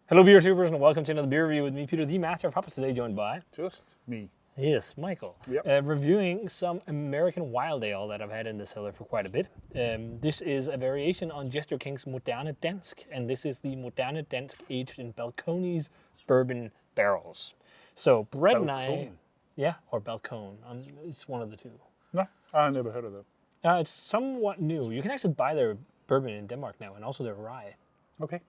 Hello, beer tubers, and welcome to another beer review with me, Peter, the Master of Hoppers. Today, joined by Just me. yes, Michael. Yep. Reviewing some American Wild Ale that I've had in the cellar for quite a bit. This is a variation on Jester King's Moderne Dansk, and this is the Moderne Dansk aged in Balcones Bourbon barrels. So Brett and I, yeah, or Balcone, it's one of the two. No, I never heard of that. It's somewhat new. You can actually buy their bourbon in Denmark now, and also their rye. Okay.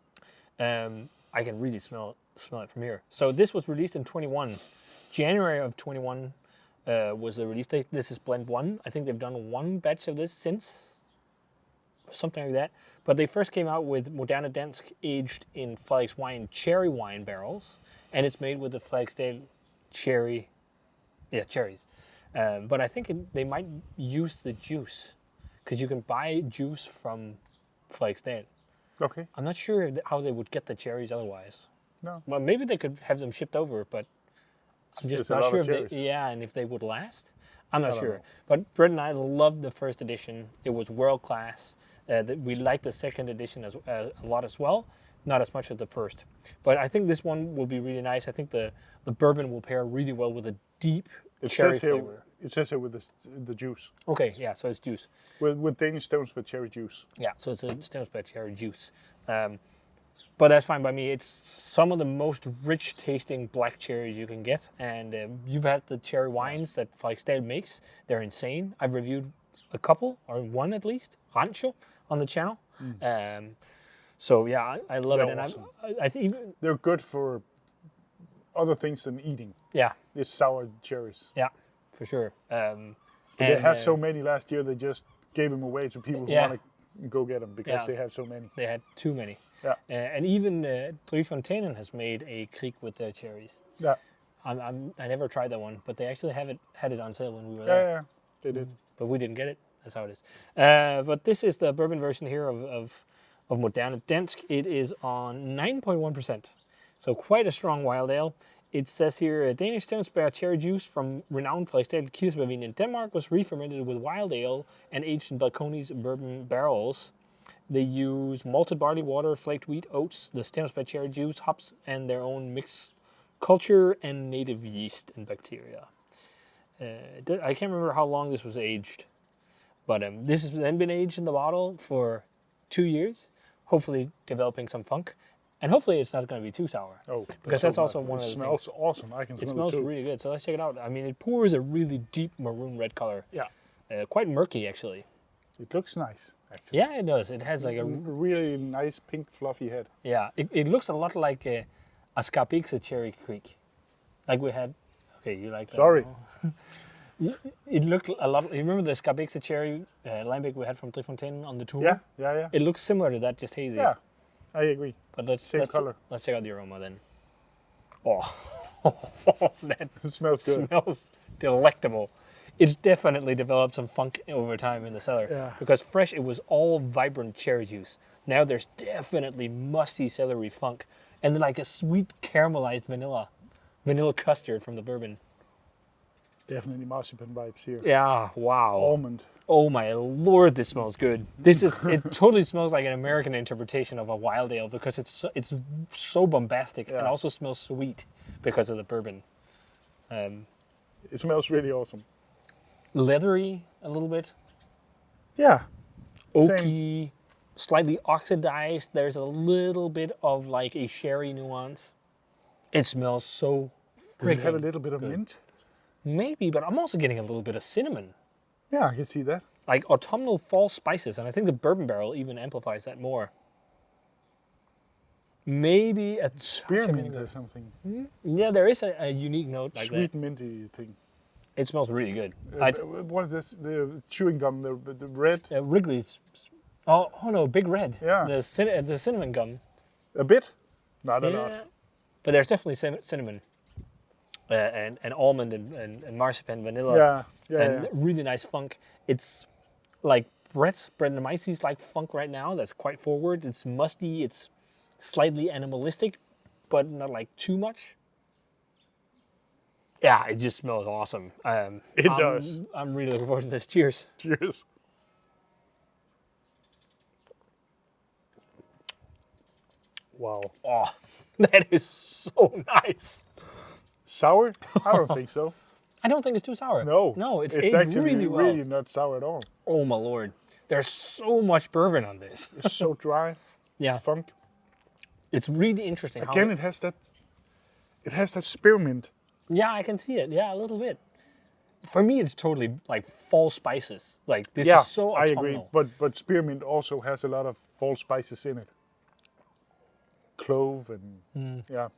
I can really smell it from here. So this was released in 21. January of 21 was the release date. This is blend 1. I think they've done one batch of this since, something like that. But they first came out with Moderne Dansk aged in Frederiks Wine cherry wine barrels, and it's made with the Frederiksdal cherries. But I think they might use the juice, because you can buy juice from Frederiksdal. Okay. I'm not sure how they would get the cherries otherwise. No. Well, maybe they could have them shipped over, but I'm just not sure if they, and if they would last. I'm not sure. But Brett and I loved the first edition. It was world class. We liked the second edition a lot as well. Not as much as the first. But I think this one will be really nice. I think the bourbon will pair really well with a deep cherry flavor. It says here with the juice. Okay, yeah, so it's juice. With Danish stones with cherry juice. Yeah, so it's a stones by cherry juice. But that's fine by me. It's some of the most rich tasting black cherries you can get. And you've had the cherry wines that Frederiksdal makes. They're insane. I've reviewed a couple, or one at least, Rancho, on the channel. So yeah, I love it. And awesome. I think they're good for other things than eating. Yeah. It's sour cherries. Yeah, for sure. They had so many last year, they just gave them away to people who want to go get them because they had so many. They had too many. Yeah. And even Fontainen has made a Kriek with their cherries. Yeah. I never tried that one, but they actually had it on sale when we were there. Yeah, they did. But we didn't get it. That's how it is. But this is the bourbon version here of Moderne Dansk. It is on 9.1%. So quite a strong wild ale. It says here, Danish Stonesberg cherry juice from renowned Frederiksdal Kirsebærvin in Denmark was re-fermented with wild ale and aged in Balcones bourbon barrels. They use malted barley, water, flaked wheat, oats, the Stonesberg cherry juice, hops, and their own mixed culture and native yeast and bacteria. I can't remember how long this was aged, but this has then been aged in the bottle for 2 years, hopefully developing some funk. And hopefully it's not going to be too sour. Oh, because that's also one of the things. It smells awesome. I can smell it too. It smells really good. So let's check it out. I mean, it pours a really deep maroon red color. Yeah. Quite murky, actually. It looks nice, actually. Yeah, it does. It has like a really nice pink fluffy head. Yeah, it looks a lot like a Scarpixia Cherry Creek, like we had. Okay, you like that? Sorry. It looked a lot. You remember the Scarpixia Cherry lambic we had from Fontainen on the tour? Yeah. It looks similar to that, just hazy. Yeah, I agree. But let's color. Let's check out the aroma then. Oh, that smells good. Smells delectable. It's definitely developed some funk over time in the cellar. Yeah. Because fresh, it was all vibrant cherry juice. Now there's definitely musty celery funk, and then like a sweet caramelized vanilla custard from the bourbon. Definitely marzipan vibes here. Yeah, wow. Almond. Oh my lord, this smells good. It totally smells like an American interpretation of a wild ale because it's so bombastic and also smells sweet because of the bourbon. It smells really awesome. Leathery a little bit. Yeah. Oaky, slightly oxidized. There's a little bit of like a sherry nuance. It smells so Does it have a little bit of mint? Maybe, but I'm also getting a little bit of cinnamon. Yeah, I can see that. Like autumnal fall spices, and I think the bourbon barrel even amplifies that more. Maybe a spearmint or something. Yeah, there is a unique note like sweet minty thing. It smells really good. What is this? The chewing gum, the red? Wrigley's. Oh no, Big Red. Yeah. The cinnamon gum. A bit? Not a lot. But there's definitely cinnamon. And almond and marzipan, vanilla. And really nice funk. It's like Brett and Maisy's like funk right now. That's quite forward. It's musty. It's slightly animalistic, but not like too much. Yeah, it just smells awesome. It does. I'm really looking forward to this. Cheers. Cheers. Wow. Oh, That is so nice. Sour? I don't think so. I don't think it's too sour. No, it's it's aged actually really well. really not sour at all. Oh my lord, there's so much bourbon on this. It's so dry. Yeah, Funk. it's really interesting. Again, it has that spearmint. Yeah, I can see it. Yeah, a little bit. For me, it's totally like fall spices. Like this Yeah, is so I autumnal. agree. But spearmint also has a lot of fall spices in it. Clove and yeah.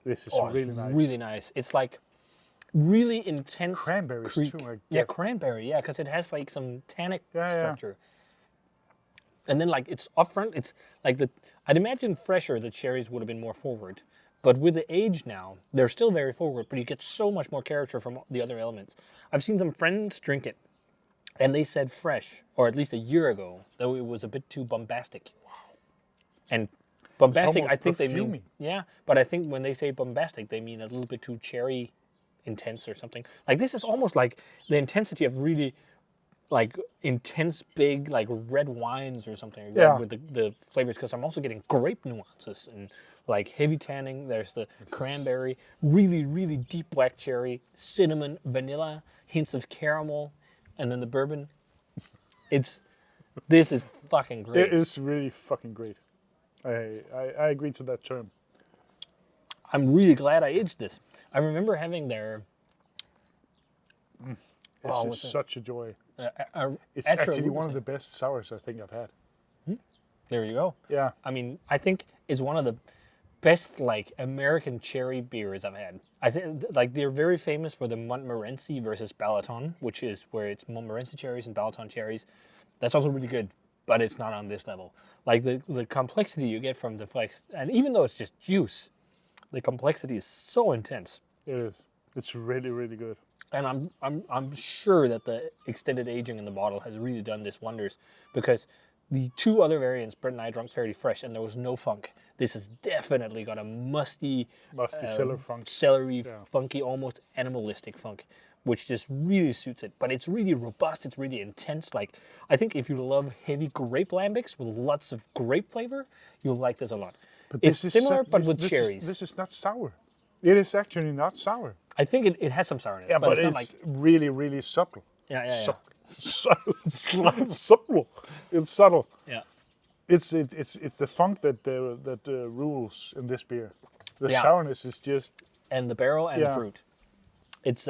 This is really nice. Really nice. It's like really intense. Cranberries too. Yeah, cranberry. Yeah, because it has like some tannic structure. And then like it's upfront. It's like I'd imagine fresher the cherries would have been more forward. But with the age now, they're still very forward, but you get so much more character from the other elements. I've seen some friends drink it, and they said fresh, or at least a year ago, though it was a bit too bombastic. Wow. And bombastic, I think they mean, but I think when they say bombastic, they mean a little bit too cherry intense or something. Like this is almost like the intensity of really like intense big like red wines or something with the flavors, because I'm also getting grape nuances and like heavy tanning. There's the cranberry, really, really deep black cherry, cinnamon, vanilla, hints of caramel, and then the bourbon. This is fucking great. It is really fucking great. I agree to that term. I'm really glad I aged this. I remember having their... This is such a joy. It's actually one of the best sours I think I've had. There you go. Yeah. I mean, I think it's one of the best like American cherry beers I've had. I think like they're very famous for the Montmorency versus Balcones, which is where it's Montmorency cherries and Balcones cherries. That's also really good, but it's not on this level. Like the complexity you get from the flex, and even though it's just juice, the complexity is so intense. It is. It's really, really good. And I'm sure that the extended aging in the bottle has really done this wonders, because the two other variants, Brent and I drank fairly fresh, and there was no funk. This has definitely got a musty cellar funk. Celery, funky, almost animalistic funk, which just really suits it. But it's really robust. It's really intense. Like, I think if you love heavy grape lambics with lots of grape flavor, you'll like this a lot. But it's similar, but with cherries. This is not sour. It is actually not sour. I think it has some sourness. Yeah, but it's not like really, really subtle. Yeah. Subtle. It's subtle. Yeah. It's the funk that rules in this beer. The sourness is just. And the barrel and the fruit. It's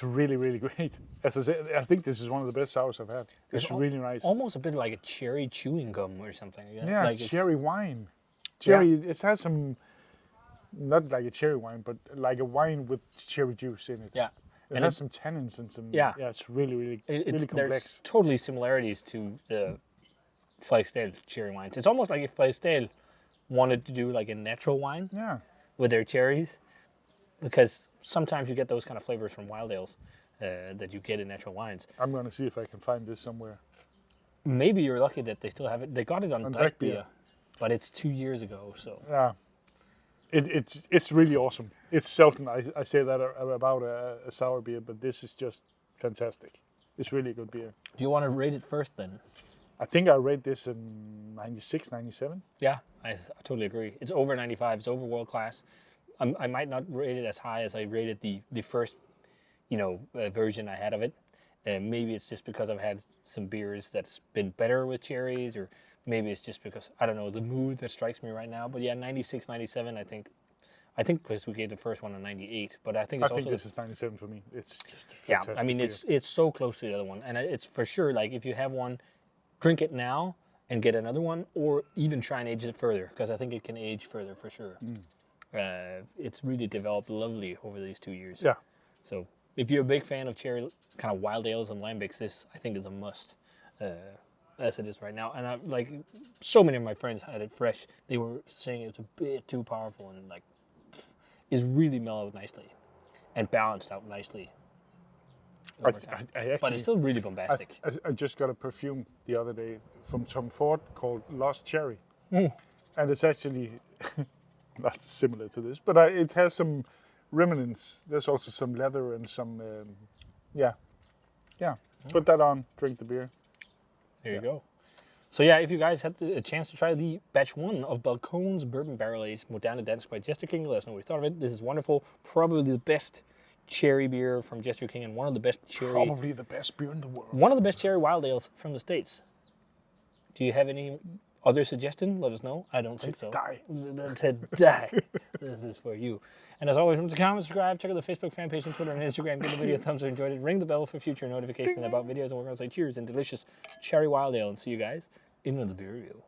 really, really great. As I said, I think this is one of the best sours I've had. It's really nice. Almost a bit like a cherry chewing gum or something. Yeah, like cherry wine. Cherry. It has some. Not like a cherry wine, but like a wine with cherry juice in it. Yeah. It has some tannins and some. Yeah, it's really, really, really complex. There's totally similarities to the Flagstale cherry wines. It's almost like if Flagstale wanted to do like a natural wine with their cherries, because sometimes you get those kind of flavors from wild ales that you get in natural wines. I'm going to see if I can find this somewhere. Maybe you're lucky that they still have it. They got it on black beer, but it's 2 years ago. So yeah. It's really awesome. It's seldom I say that about a sour beer, but this is just fantastic. It's really a good beer. Do you want to rate it first then? I think I rate this in 96, 97. Yeah, I totally agree. It's over 95. It's over world class. I might not rate it as high as I rated the first, version I had of it. Maybe it's just because I've had some beers that's been better with cherries, or maybe it's just because, I don't know, the mood that strikes me right now. But yeah, 96, 97, I think because we gave the first one a 98. But I think this is 97 for me. It's just a fantastic I mean, beer. it's so close to the other one. And it's for sure, like, if you have one, drink it now and get another one, or even try and age it further, because I think it can age further for sure. It's really developed lovely over these 2 years. Yeah. So if you're a big fan of cherry kind of wild ales and lambics, this I think is a must, as it is right now. And like so many of my friends had it fresh. They were saying it was a bit too powerful, and like is really mellowed nicely and balanced out nicely. I actually, but it's still really bombastic. I just got a perfume the other day from Tom Ford called Lost Cherry, and it's actually not similar to this, but it has some remnants. There's also some leather and some, Put that on, drink the beer. There you go. So yeah, if you guys had a chance to try the batch 1 of Balcones Bourbon Barrel Aged Moderne Dansk by Jester King, let us know what you thought of it. This is wonderful. Probably the best cherry beer from Jester King and one of the best cherry... Probably the best beer in the world. One of the best cherry wild ales from the States. Do you have any other suggestion? Let us know. I don't think so. Die. To die. This is for you. And as always, remember to comment, subscribe, check out the Facebook fan page and Twitter and Instagram. Give the video a thumbs up if you enjoyed it. Ring the bell for future notifications about videos. And we're going to say cheers and delicious cherry wild ale. And see you guys in the beer review.